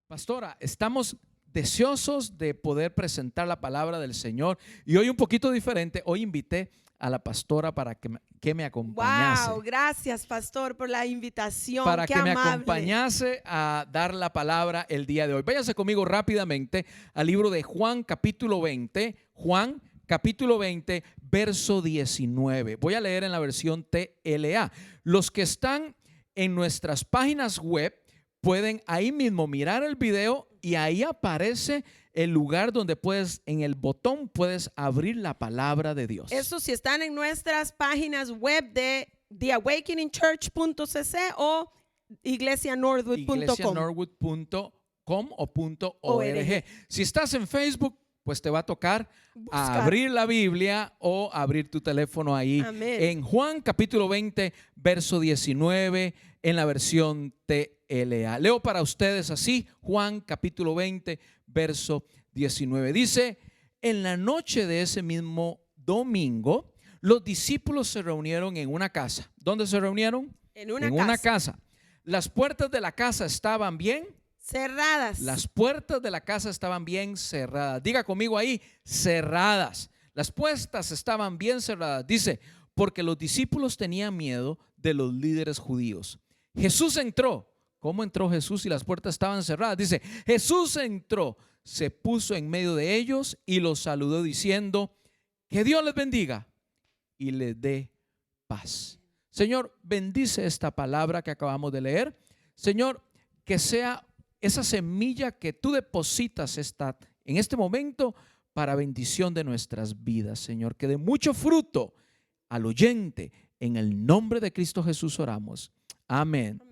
Pastora, estamos deseosos de poder presentar la palabra del Señor y hoy un poquito diferente. Hoy invité a la pastora para que me acompañase. Wow, gracias, pastor, por la invitación. Para Qué que me amable. acompañase a dar la palabra el día de hoy. Váyase conmigo rápidamente al libro de Juan capítulo 20. Juan capítulo 20, verso 19. Voy a leer en la versión TLA. Los que están en nuestras páginas web pueden ahí mismo mirar el video y ahí aparece el lugar donde puedes, en el botón puedes abrir la palabra de Dios. Eso si están en nuestras páginas web de theawakeningchurch.cc o iglesianorwood.com. iglesianorwood.com o .org. Si estás en Facebook, pues te va a tocar abrir la Biblia o abrir tu teléfono ahí. Amén. En Juan capítulo 20, verso 19, en la versión TLA. Leo para ustedes así, Juan capítulo 20, verso 19. Dice: en la noche de ese mismo domingo, los discípulos se reunieron en una casa. ¿Dónde se reunieron? En una casa. Las puertas de la casa estaban bien cerradas. Las puertas de la casa estaban bien cerradas. Diga conmigo ahí, cerradas. Las puertas estaban bien cerradas. Dice, porque los discípulos tenían miedo de los líderes judíos. Jesús entró. ¿Cómo entró Jesús si las puertas estaban cerradas? Dice, Jesús entró, se puso en medio de ellos y los saludó diciendo, que Dios les bendiga y les dé paz. Señor, bendice esta palabra que acabamos de leer. Señor, que sea esa semilla que tú depositas en este momento para bendición de nuestras vidas, Señor, que dé mucho fruto al oyente. En el nombre de Cristo Jesús oramos. Amén. Amén.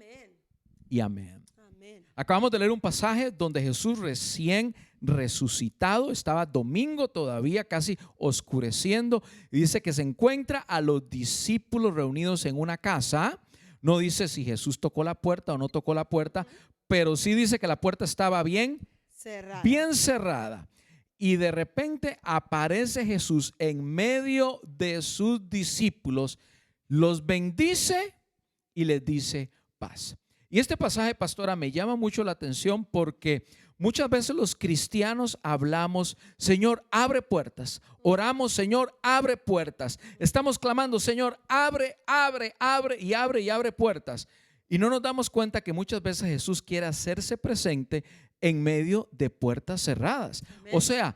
Y amén. Amén. Acabamos de leer un pasaje donde Jesús recién resucitado, estaba domingo todavía, casi oscureciendo, y dice que se encuentra a los discípulos reunidos en una casa. No dice si Jesús tocó la puerta o no tocó la puerta, pero sí dice que la puerta estaba bien cerrada. Y de repente aparece Jesús en medio de sus discípulos, los bendice y les dice paz. Y este pasaje, pastora, me llama mucho la atención porque muchas veces los cristianos hablamos, Señor, abre puertas. Oramos, Señor, abre puertas. Estamos clamando, Señor, abre y abre puertas. Y no nos damos cuenta que muchas veces Jesús quiere hacerse presente en medio de puertas cerradas. Amén. O sea,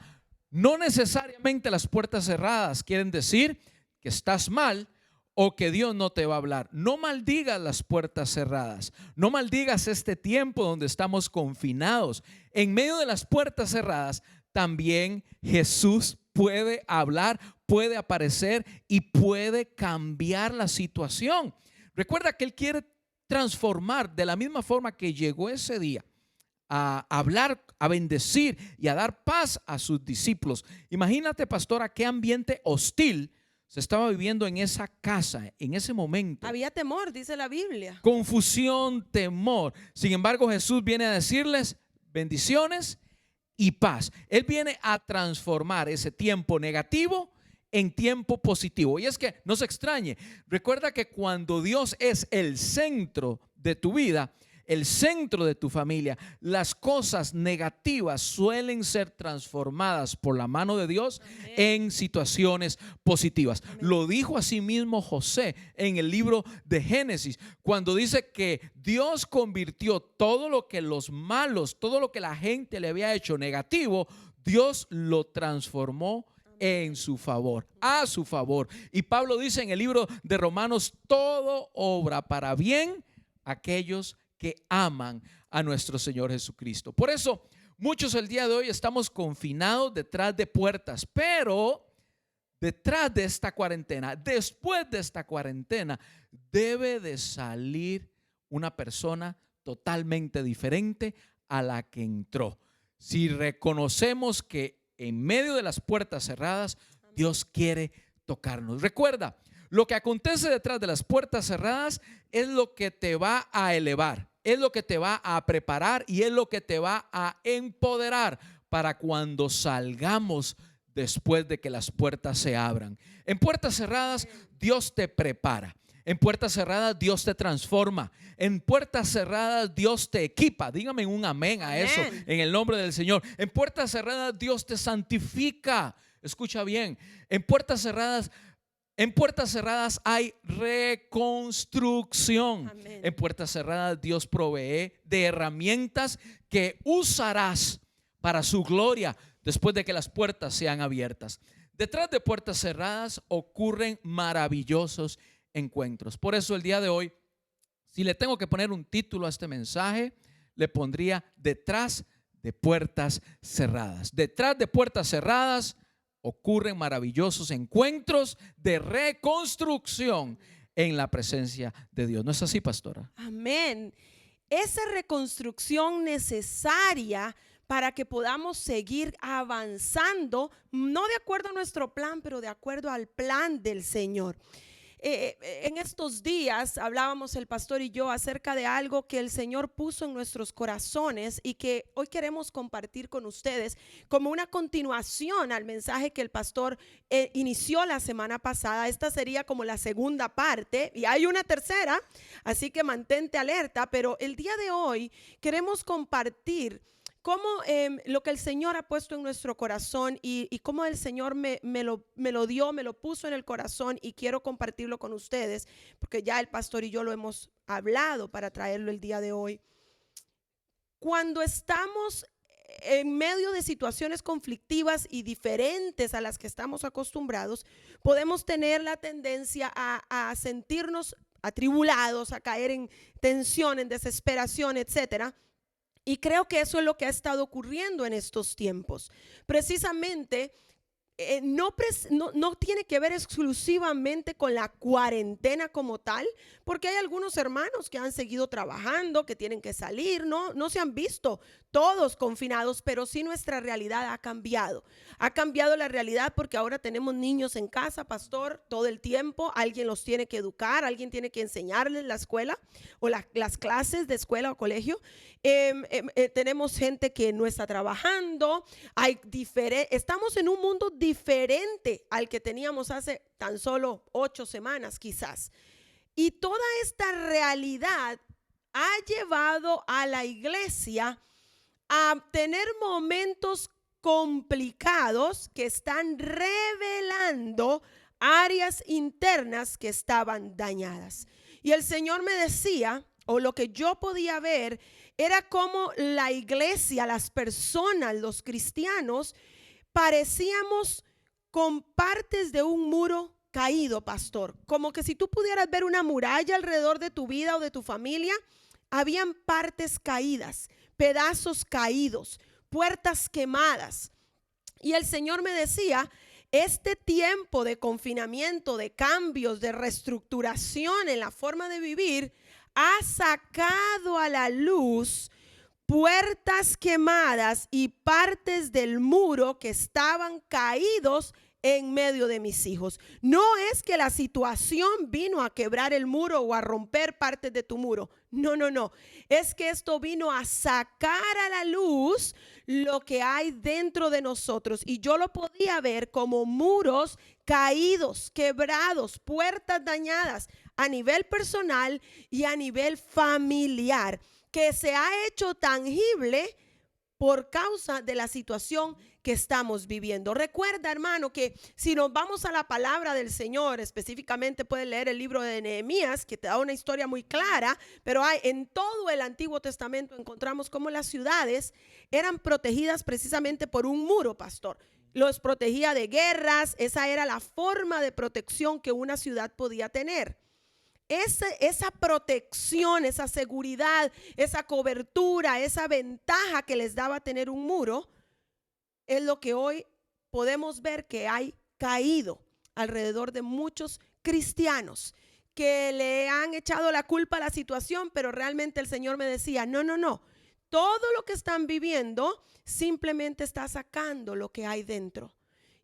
no necesariamente las puertas cerradas quieren decir que estás mal o que Dios no te va a hablar. No maldigas las puertas cerradas. No maldigas este tiempo donde estamos confinados. En medio de las puertas cerradas también Jesús puede hablar, puede aparecer y puede cambiar la situación. Recuerda que Él quiere transformar de la misma forma que llegó ese día a hablar, a bendecir y a dar paz a sus discípulos. Imagínate, pastora, qué ambiente hostil se estaba viviendo en esa casa en ese momento. Había temor, dice la Biblia. Confusión, temor. Sin embargo, Jesús viene a decirles bendiciones y paz. Él viene a transformar ese tiempo negativo en tiempo positivo. Y es que no se extrañe, recuerda que cuando Dios es el centro de tu vida, el centro de tu familia, las cosas negativas suelen ser transformadas por la mano de Dios. Amén. En situaciones positivas. Amén. Lo dijo así mismo José en el libro de Génesis, cuando dice que Dios convirtió todo lo que los malos, todo lo que la gente le había hecho negativo, Dios lo transformó en su favor, a su favor. Y Pablo dice en el libro de Romanos, todo obra para bien aquellos que aman a nuestro Señor Jesucristo. Por eso muchos el día de hoy estamos confinados detrás de puertas, pero detrás de esta cuarentena, después de esta cuarentena, debe de salir una persona totalmente diferente a la que entró. Si reconocemos que en medio de las puertas cerradas, Dios quiere tocarnos. Recuerda, lo que acontece detrás de las puertas cerradas es lo que te va a elevar, es lo que te va a preparar y es lo que te va a empoderar para cuando salgamos después de que las puertas se abran. En puertas cerradas, Dios te prepara. En puertas cerradas Dios te transforma. En puertas cerradas Dios te equipa. Dígame un amén a eso Amén. en el nombre del Señor. En puertas cerradas Dios te santifica. Escucha bien. En puertas cerradas hay reconstrucción. Amén. En puertas cerradas Dios provee de herramientas que usarás para su gloria después de que las puertas sean abiertas. Detrás de puertas cerradas ocurren maravillosos encuentros. Por eso el día de hoy, si le tengo que poner un título a este mensaje, le pondría detrás de puertas cerradas. Detrás de puertas cerradas ocurren maravillosos encuentros de reconstrucción en la presencia de Dios. ¿No es así, pastora? Amén. Esa reconstrucción necesaria para que podamos seguir avanzando, no de acuerdo a nuestro plan, pero de acuerdo al plan del Señor. En estos días hablábamos el pastor y yo acerca de algo que el Señor puso en nuestros corazones y que hoy queremos compartir con ustedes como una continuación al mensaje que el pastor inició la semana pasada. Esta sería como la segunda parte y hay una tercera, así que mantente alerta, pero el día de hoy queremos compartir cómo lo que el Señor ha puesto en nuestro corazón y cómo el Señor me lo dio, me lo puso en el corazón y quiero compartirlo con ustedes porque ya el pastor y yo lo hemos hablado para traerlo el día de hoy. Cuando estamos en medio de situaciones conflictivas y diferentes a las que estamos acostumbrados, podemos tener la tendencia a sentirnos atribulados, a caer en tensión, en desesperación, etcétera. Y creo que eso es lo que ha estado ocurriendo en estos tiempos. Precisamente, no tiene que ver exclusivamente con la cuarentena como tal, porque hay algunos hermanos que han seguido trabajando, que tienen que salir, no se han visto todos confinados, pero sí nuestra realidad ha cambiado. Ha cambiado la realidad porque ahora tenemos niños en casa, pastor, todo el tiempo. Alguien los tiene que educar, alguien tiene que enseñarles la escuela o las clases de escuela o colegio. Tenemos gente que no está trabajando. Estamos en un mundo diferente al que teníamos hace tan solo 8 semanas quizás. Y toda esta realidad ha llevado a la iglesia a tener momentos complicados que están revelando áreas internas que estaban dañadas. Y el Señor me decía, o lo que yo podía ver, era como la iglesia, las personas, los cristianos, parecíamos con partes de un muro caído, pastor. Como que si tú pudieras ver una muralla alrededor de tu vida o de tu familia, habían partes caídas, pedazos caídos, puertas quemadas. Y el Señor me decía, este tiempo de confinamiento, de cambios, de reestructuración en la forma de vivir, ha sacado a la luz puertas quemadas y partes del muro que estaban caídos en medio de mis hijos. No es que la situación vino a quebrar el muro o a romper partes de tu muro. No. Es que esto vino a sacar a la luz lo que hay dentro de nosotros. Y yo lo podía ver como muros caídos, quebrados, puertas dañadas a nivel personal y a nivel familiar, que se ha hecho tangible por causa de la situación que estamos viviendo. Recuerda, hermano, que si nos vamos a la palabra del Señor, específicamente puedes leer el libro de Nehemías, que te da una historia muy clara, pero en todo el Antiguo Testamento encontramos cómo las ciudades eran protegidas precisamente por un muro, pastor. Los protegía de guerras, esa era la forma de protección que una ciudad podía tener. Esa protección, esa seguridad, esa cobertura, esa ventaja que les daba tener un muro, es lo que hoy podemos ver que hay caído alrededor de muchos cristianos que le han echado la culpa a la situación, pero realmente el Señor me decía, no, todo lo que están viviendo simplemente está sacando lo que hay dentro.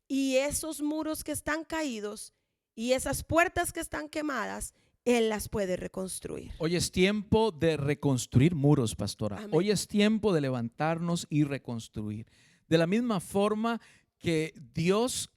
Y esos muros que están caídos y esas puertas que están quemadas, Él las puede reconstruir. Hoy es tiempo de reconstruir muros, pastora. Amén. Hoy es tiempo de levantarnos y reconstruir. De la misma forma que Dios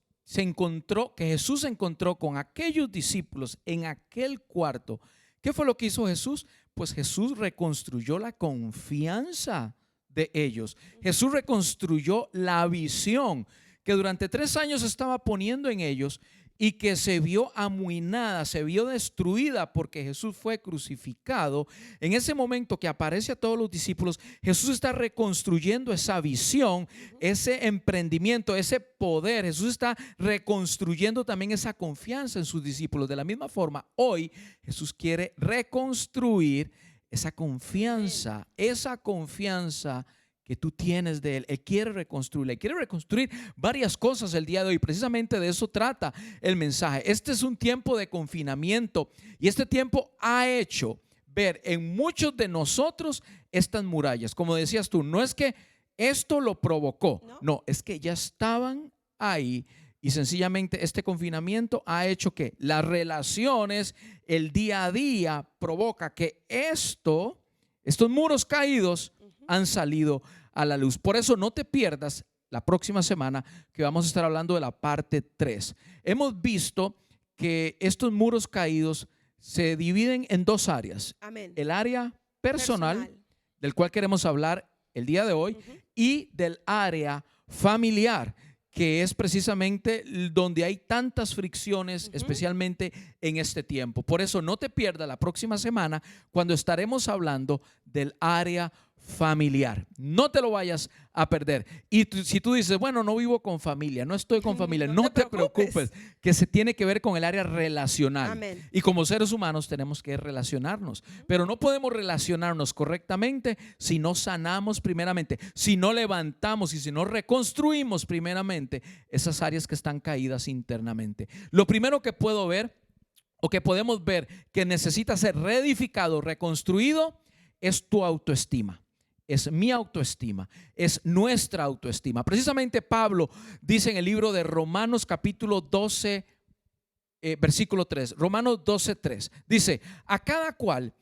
que Jesús se encontró con aquellos discípulos en aquel cuarto, ¿qué fue lo que hizo Jesús? Pues Jesús reconstruyó la confianza de ellos. Jesús reconstruyó la visión que durante 3 años estaba poniendo en ellos y que se vio amuinada, se vio destruida porque Jesús fue crucificado. En ese momento que aparece a todos los discípulos, Jesús está reconstruyendo esa visión, ese emprendimiento, ese poder. Jesús está reconstruyendo también esa confianza en sus discípulos. De la misma forma, hoy Jesús quiere reconstruir esa confianza que tú tienes de Él. Él quiere reconstruirla. Él quiere reconstruir varias cosas el día de hoy. Precisamente de eso trata el mensaje. Este es un tiempo de confinamiento y este tiempo ha hecho ver en muchos de nosotros estas murallas. Como decías tú, no es que esto lo provocó, no, es que ya estaban ahí. Y sencillamente este confinamiento ha hecho que las relaciones, el día a día, provoca que estos muros caídos han salido a la luz. Por eso no te pierdas la próxima semana que vamos a estar hablando de la parte 3. Hemos visto que estos muros caídos se dividen en 2 áreas. Amén. El área personal, del cual queremos hablar el día de hoy, y del área familiar, que es precisamente donde hay tantas fricciones, especialmente en este tiempo. Por eso no te pierdas la próxima semana cuando estaremos hablando del área familiar. No te lo vayas a perder. Y si tú dices, bueno, no vivo con familia, no estoy con familia, no te preocupes, que se tiene que ver con el área relacional. Amén. Y como seres humanos tenemos que relacionarnos, pero no podemos relacionarnos correctamente si no sanamos primeramente, si no levantamos y si no reconstruimos primeramente esas áreas que están caídas internamente. Lo primero que puedo ver o que podemos ver que necesita ser reedificado, reconstruido, es tu autoestima. Es mi autoestima, es nuestra autoestima. Precisamente Pablo dice en el libro de Romanos capítulo 12, versículo 3, Romanos 12, 3, dice: a cada cual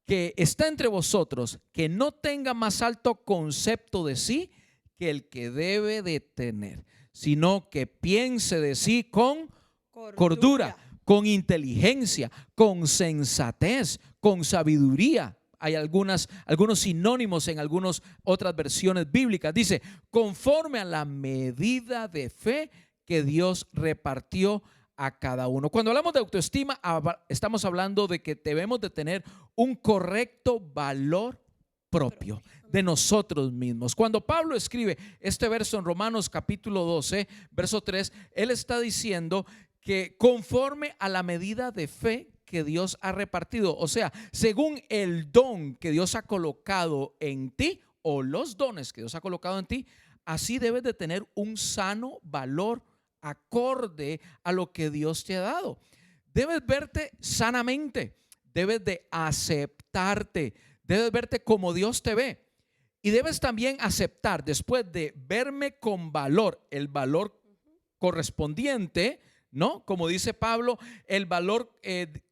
que está entre vosotros, que no tenga más alto concepto de sí que el que debe de tener, sino que piense de sí con cordura, con inteligencia, con sensatez, con sabiduría. Hay algunos sinónimos en algunas otras versiones bíblicas. Dice, conforme a la medida de fe que Dios repartió a cada uno. Cuando hablamos de autoestima, estamos hablando de que debemos de tener un correcto valor propio de nosotros mismos. Cuando Pablo escribe este verso en Romanos capítulo 12, verso 3, él está diciendo que conforme a la medida de fe que Dios ha repartido, o sea, según el don que Dios ha colocado en ti o los dones que Dios ha colocado en ti, así debes de tener un sano valor acorde a lo que Dios te ha dado. Debes verte sanamente, debes de aceptarte, debes verte como Dios te ve y debes también aceptar, después de verme con valor, el valor correspondiente, ¿no? Como dice Pablo, el valor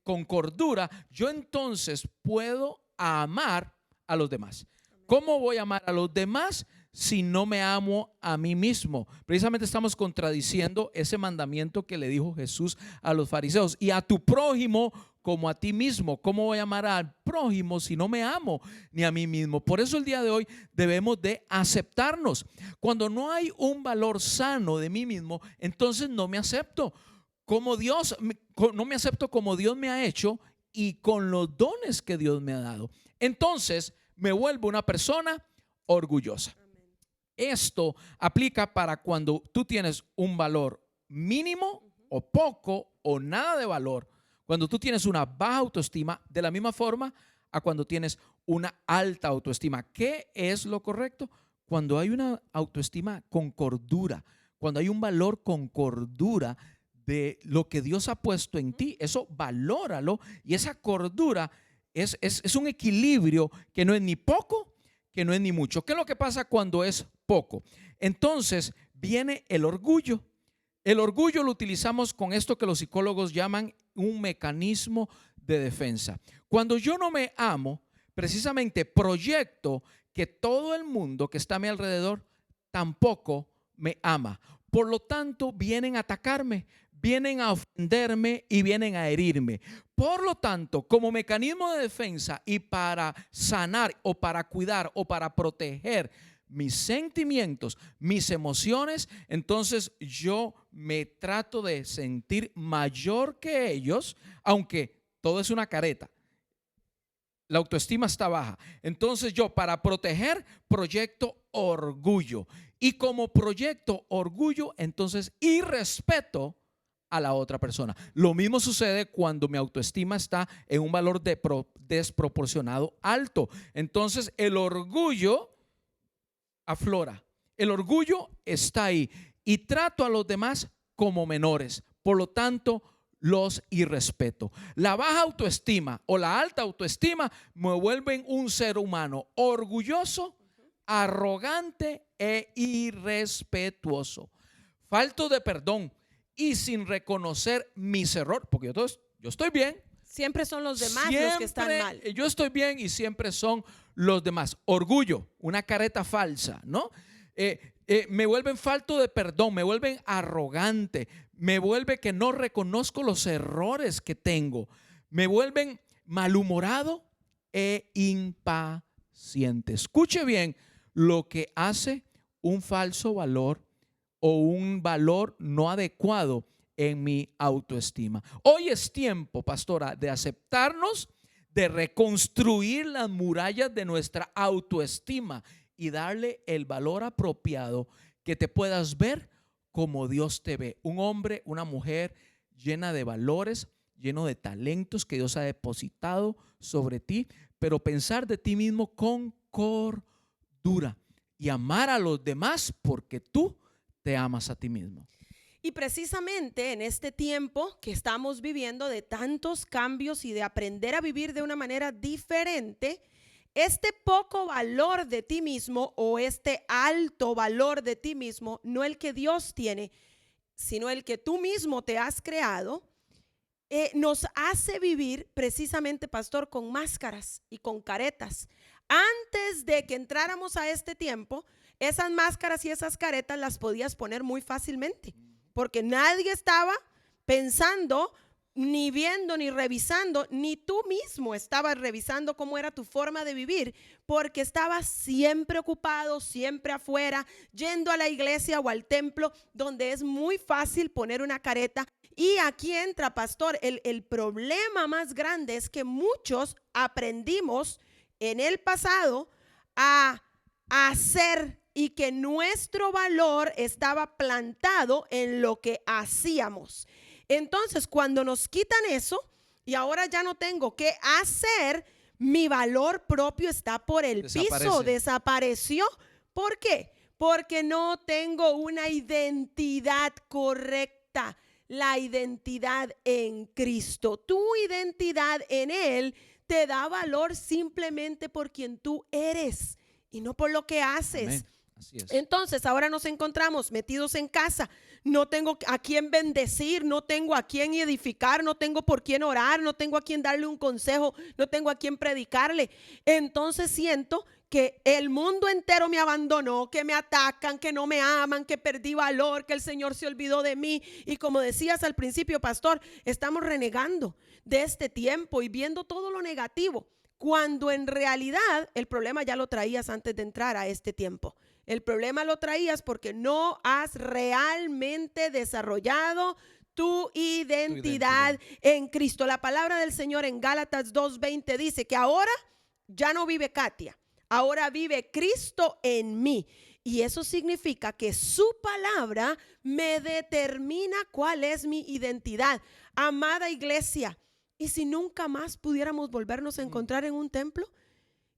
con cordura, yo entonces puedo amar a los demás. ¿Cómo voy a amar a los demás si no me amo a mí mismo? Precisamente estamos contradiciendo ese mandamiento que le dijo Jesús a los fariseos: y a tu prójimo como a ti mismo. ¿Cómo voy a amar al prójimo si no me amo ni a mí mismo? Por eso el día de hoy debemos de aceptarnos. Cuando no hay un valor sano de mí mismo, entonces no me acepto como Dios, no me acepto como Dios me ha hecho y con los dones que Dios me ha dado. Entonces me vuelvo una persona orgullosa. Esto aplica para cuando tú tienes un valor mínimo o poco o nada de valor. Cuando tú tienes una baja autoestima, de la misma forma a cuando tienes una alta autoestima. ¿Qué es lo correcto? Cuando hay una autoestima con cordura, cuando hay un valor con cordura de lo que Dios ha puesto en ti, eso valóralo, y esa cordura es un equilibrio que no es ni poco, que no es ni mucho. ¿Qué es lo que pasa cuando es poco? Entonces viene el orgullo. El orgullo lo utilizamos con esto que los psicólogos llaman un mecanismo de defensa. Cuando yo no me amo, precisamente proyecto que todo el mundo que está a mi alrededor tampoco me ama. Por lo tanto, vienen a atacarme, vienen a ofenderme y vienen a herirme. Por lo tanto, como mecanismo de defensa y para sanar o para cuidar o para proteger mis sentimientos, mis emociones, entonces yo me trato de sentir mayor que ellos, aunque todo es una careta. La autoestima está baja. Entonces yo, para proteger, proyecto orgullo. Y como proyecto orgullo, entonces irrespeto a la otra persona. Lo mismo sucede cuando mi autoestima está en un valor desproporcionado alto. Entonces el orgullo aflora. El orgullo está ahí y trato a los demás como menores. Por lo tanto, los irrespeto. La baja autoestima o la alta autoestima me vuelven un ser humano orgulloso, arrogante e irrespetuoso, falto de perdón y sin reconocer mis errores, porque yo estoy bien. Siempre son los demás los que están mal. Yo estoy bien y siempre son los demás. Orgullo, una careta falsa, ¿no? Me vuelven falto de perdón, me vuelven arrogante, me vuelve que no reconozco los errores que tengo, me vuelven malhumorado e impaciente. Escuche bien lo que hace un falso valor o un valor no adecuado en mi autoestima. Hoy es tiempo, pastora, de aceptarnos, de reconstruir las murallas de nuestra autoestima y darle el valor apropiado, que te puedas ver como Dios te ve. Un hombre, una mujer llena de valores, lleno de talentos que Dios ha depositado sobre ti, pero pensar de ti mismo con cordura y amar a los demás porque tú te amas a ti mismo. Y precisamente en este tiempo que estamos viviendo de tantos cambios y de aprender a vivir de una manera diferente, este poco valor de ti mismo o este alto valor de ti mismo, no el que Dios tiene, sino el que tú mismo te has creado, nos hace vivir precisamente, pastor, con máscaras y con caretas. Antes de que entráramos a este tiempo, esas máscaras y esas caretas las podías poner muy fácilmente, porque nadie estaba pensando, ni viendo, ni revisando, ni tú mismo estabas revisando cómo era tu forma de vivir, porque estabas siempre ocupado, siempre afuera, yendo a la iglesia o al templo, donde es muy fácil poner una careta. Y aquí entra, pastor, el problema más grande es que muchos aprendimos en el pasado a hacer, y que nuestro valor estaba plantado en lo que hacíamos. Entonces, cuando nos quitan eso y ahora ya no tengo que hacer, mi valor propio está por el piso, desapareció. ¿Por qué? Porque no tengo una identidad correcta, la identidad en Cristo. Tu identidad en Él te da valor simplemente por quien tú eres y no por lo que haces. Amén. Así es. Entonces ahora nos encontramos metidos en casa, no tengo a quién bendecir, no tengo a quién edificar, no tengo por quién orar, no tengo a quién darle un consejo, no tengo a quién predicarle. Entonces siento que el mundo entero me abandonó, que me atacan, que no me aman, que perdí valor, que el Señor se olvidó de mí. Y como decías al principio, pastor, estamos renegando de este tiempo y viendo todo lo negativo, cuando en realidad el problema ya lo traías antes de entrar a este tiempo. El problema lo traías porque no has realmente desarrollado tu identidad en Cristo. La palabra del Señor en Gálatas 2:20 dice que ahora ya no vive Katia, ahora vive Cristo en mí. Y eso significa que su palabra me determina cuál es mi identidad. Amada iglesia, ¿y si nunca más pudiéramos volvernos a encontrar en un templo?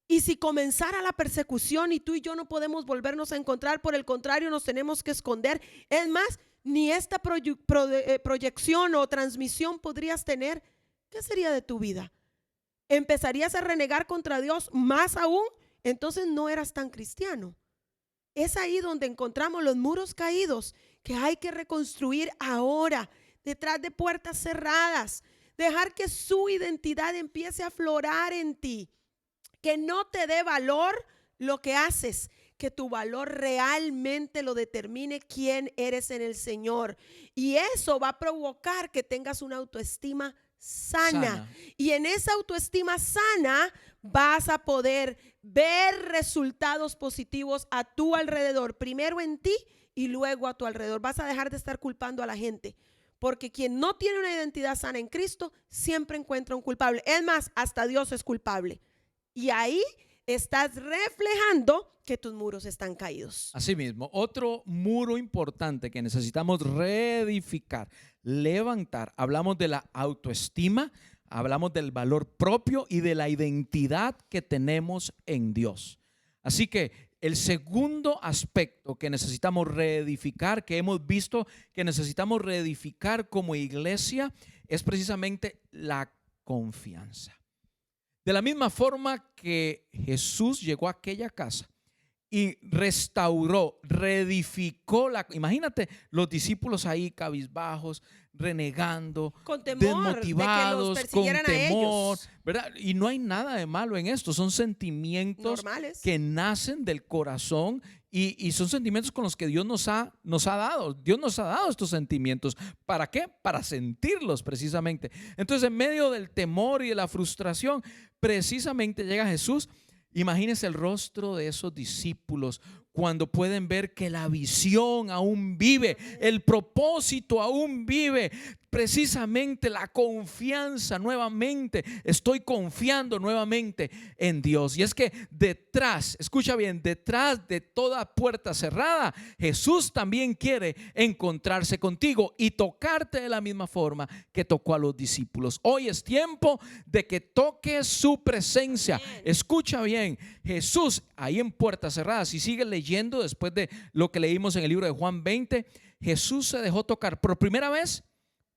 Y si comenzara la persecución y tú y yo no podemos volvernos a encontrar, por el contrario nos tenemos que esconder. Es más, ni esta proyección o transmisión podrías tener. ¿Qué sería de tu vida? ¿Empezarías a renegar contra Dios más aún? Entonces no eras tan cristiano. Es ahí donde encontramos los muros caídos que hay que reconstruir ahora, detrás de puertas cerradas. Dejar que su identidad empiece a aflorar en ti. Que no te dé valor lo que haces, que tu valor realmente lo determine quién eres en el Señor. Y eso va a provocar que tengas una autoestima sana. Y en esa autoestima sana vas a poder ver resultados positivos a tu alrededor, primero en ti y luego a tu alrededor. Vas a dejar de estar culpando a la gente, porque quien no tiene una identidad sana en Cristo siempre encuentra un culpable. Es más, hasta Dios es culpable. Y ahí estás reflejando que tus muros están caídos. Asimismo, otro muro importante que necesitamos reedificar, levantar, hablamos de la autoestima, hablamos del valor propio y de la identidad que tenemos en Dios. Así que el segundo aspecto que necesitamos reedificar, que hemos visto que necesitamos reedificar como iglesia, es precisamente la confianza. De la misma forma que Jesús llegó a aquella casa y restauró, reedificó imagínate los discípulos ahí cabizbajos, renegando, con temor desmotivados, de que los con persiguieran temor, a ellos. ¿verdad? Y no hay nada de malo en esto, son sentimientos Normales. que nacen del corazón y son sentimientos con los que Dios nos ha dado. Dios nos ha dado estos sentimientos. ¿Para qué? Para sentirlos precisamente. Entonces, en medio del temor y de la frustración, precisamente llega Jesús. Imagínense el rostro de esos discípulos cuando pueden ver que la visión aún vive, el propósito aún vive, precisamente la confianza nuevamente. Estoy confiando nuevamente en Dios. Y es que detrás, escucha bien, detrás de toda puerta cerrada, Jesús también quiere encontrarse contigo y tocarte de la misma forma que tocó a los discípulos. Hoy es tiempo de que toques su presencia. Escucha bien, Jesús ahí en puertas cerradas, si sigues leyendo después de lo que leímos en el libro de Juan 20, Jesús se dejó tocar por primera vez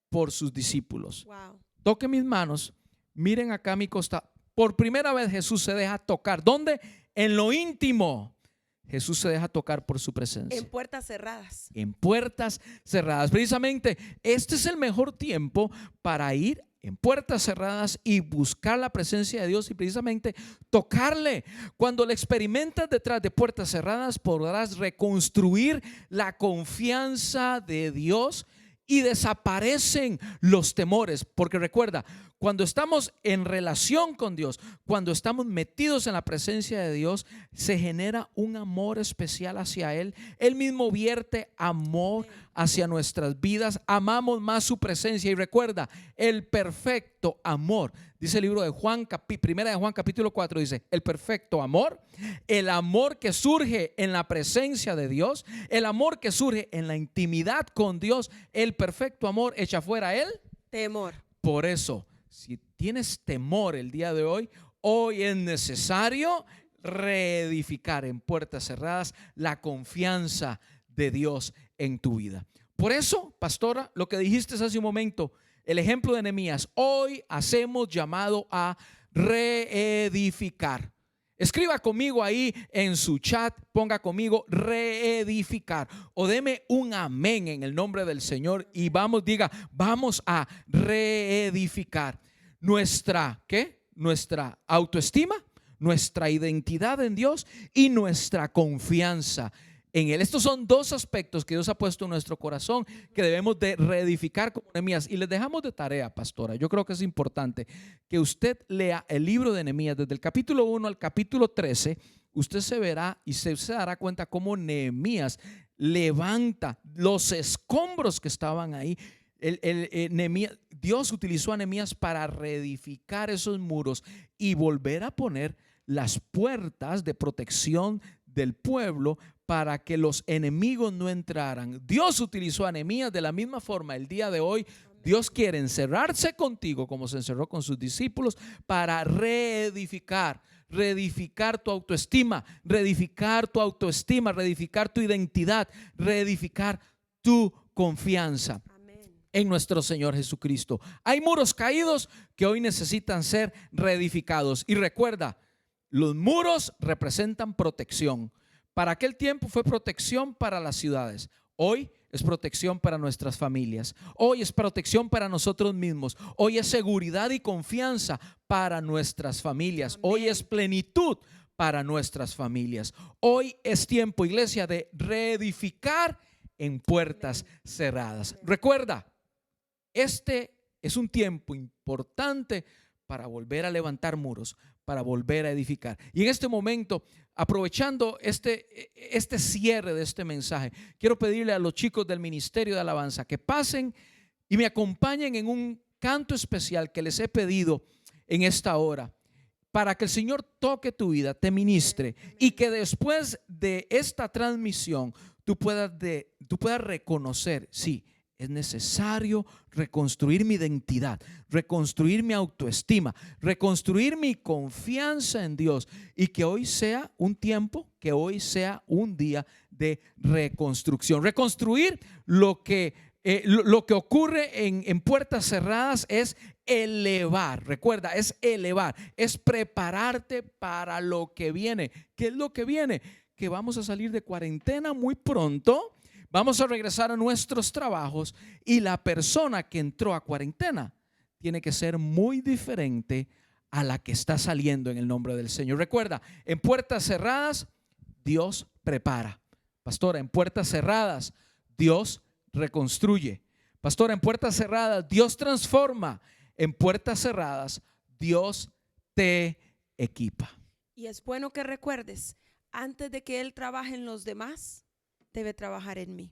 por sus discípulos. Wow. Toque mis manos, miren acá a mi costado. Por primera vez Jesús se deja tocar. ¿Dónde? En lo íntimo. Jesús se deja tocar por su presencia. En puertas cerradas. En puertas cerradas. Precisamente este es el mejor tiempo para ir en puertas cerradas y buscar la presencia de Dios y precisamente tocarle. Cuando lo experimentas detrás de puertas cerradas, podrás reconstruir la confianza de Dios y desaparecen los temores. Porque recuerda, cuando estamos en relación con Dios, cuando estamos metidos en la presencia de Dios, se genera un amor especial hacia Él. Él mismo vierte amor hacia nuestras vidas. Amamos más su presencia. Y recuerda, el perfecto amor, dice el libro de Juan, primera de Juan capítulo 4, dice, el perfecto amor, el amor que surge en la presencia de Dios, el amor que surge en la intimidad con Dios, el perfecto amor echa fuera el temor. Por eso, si tienes temor el día de hoy, hoy es necesario reedificar en puertas cerradas la confianza de Dios en tu vida. Por eso, pastora, lo que dijiste hace un momento, el ejemplo de Nehemías, hoy hacemos llamado a reedificar. Escriba conmigo ahí en su chat, ponga conmigo reedificar o deme un amén en el nombre del Señor y diga, vamos a reedificar nuestra autoestima, nuestra identidad en Dios y nuestra confianza en Él. Estos son dos aspectos que Dios ha puesto en nuestro corazón que debemos de reedificar como Nehemías. Y les dejamos de tarea, pastora. Yo creo que es importante que usted lea el libro de Nehemías desde el capítulo 1 al capítulo 13. Usted se verá y se dará cuenta cómo Nehemías levanta los escombros que estaban ahí. Dios utilizó a Nehemías para reedificar esos muros y volver a poner las puertas de protección del pueblo para que los enemigos no entraran. Dios utilizó a Nehemías de la misma forma el día de hoy. Dios quiere encerrarse contigo como se encerró con sus discípulos para reedificar tu autoestima, reedificar tu identidad, reedificar tu confianza en nuestro Señor Jesucristo. Hay muros caídos que hoy necesitan ser reedificados. Y recuerda, los muros representan protección. Para aquel tiempo fue protección para las ciudades. Hoy es protección para nuestras familias. Hoy es protección para nosotros mismos. Hoy es seguridad y confianza para nuestras familias. Hoy es plenitud para nuestras familias. Hoy es tiempo, iglesia, de reedificar en puertas cerradas. Recuerda, este es un tiempo importante para volver a levantar muros, para volver a edificar. Y en este momento, aprovechando este cierre de este mensaje, quiero pedirle a los chicos del Ministerio de Alabanza que pasen y me acompañen en un canto especial que les he pedido en esta hora, para que el Señor toque tu vida, te ministre, y que después de esta transmisión tú puedas reconocer, sí, es necesario reconstruir mi identidad, reconstruir mi autoestima, reconstruir mi confianza en Dios, y que hoy sea un tiempo, que hoy sea un día de reconstrucción. Reconstruir lo que ocurre en puertas cerradas es elevar. Recuerda, es elevar, es prepararte para lo que viene. ¿Qué es lo que viene? Que vamos a salir de cuarentena muy pronto. Vamos a regresar a nuestros trabajos y la persona que entró a cuarentena tiene que ser muy diferente a la que está saliendo en el nombre del Señor. Recuerda, en puertas cerradas, Dios prepara. Pastora, en puertas cerradas, Dios reconstruye. Pastora, en puertas cerradas, Dios transforma. En puertas cerradas, Dios te equipa. Y es bueno que recuerdes, antes de que Él trabaje en los demás, debe trabajar en mí,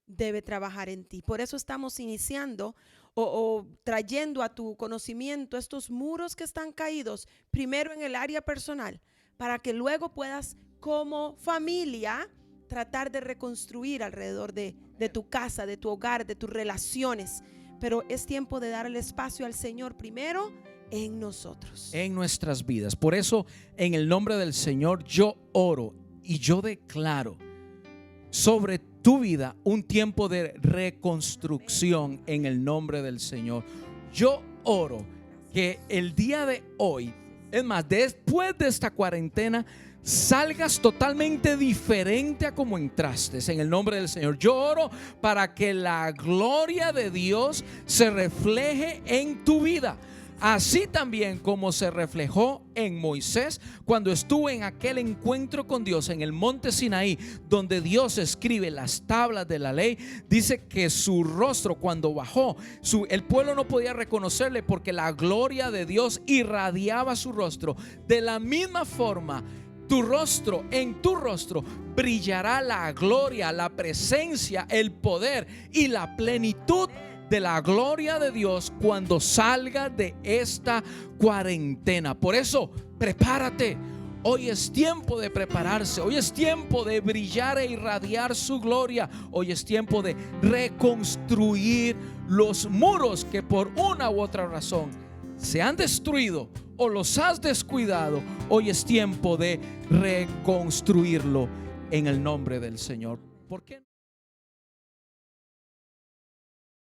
debe trabajar en ti. Por eso estamos iniciando o trayendo a tu conocimiento estos muros que están caídos, primero en el área personal, para que luego puedas como familia tratar de reconstruir alrededor de tu casa, de tu hogar, de tus relaciones. Pero es tiempo de darle espacio al Señor primero en nosotros, en nuestras vidas. Por eso, en el nombre del Señor, yo oro y yo declaro sobre tu vida un tiempo de reconstrucción en el nombre del Señor. Yo oro que el día de hoy, es más, después de esta cuarentena, salgas totalmente diferente a como entraste en el nombre del Señor. Yo oro para que la gloria de Dios se refleje en tu vida, así también como se reflejó en Moisés cuando estuvo en aquel encuentro con Dios en el monte Sinaí, donde Dios escribe las tablas de la ley. Dice que su rostro, cuando bajó, el pueblo no podía reconocerle porque la gloria de Dios irradiaba su rostro. De la misma forma, en tu rostro brillará la gloria, la presencia, el poder y la plenitud de la gloria de Dios cuando salga de esta cuarentena. Por eso, prepárate. Hoy es tiempo de prepararse. Hoy es tiempo de brillar e irradiar su gloria. Hoy es tiempo de reconstruir los muros que por una u otra razón se han destruido o los has descuidado. Hoy es tiempo de reconstruirlo en el nombre del Señor. ¿Por qué?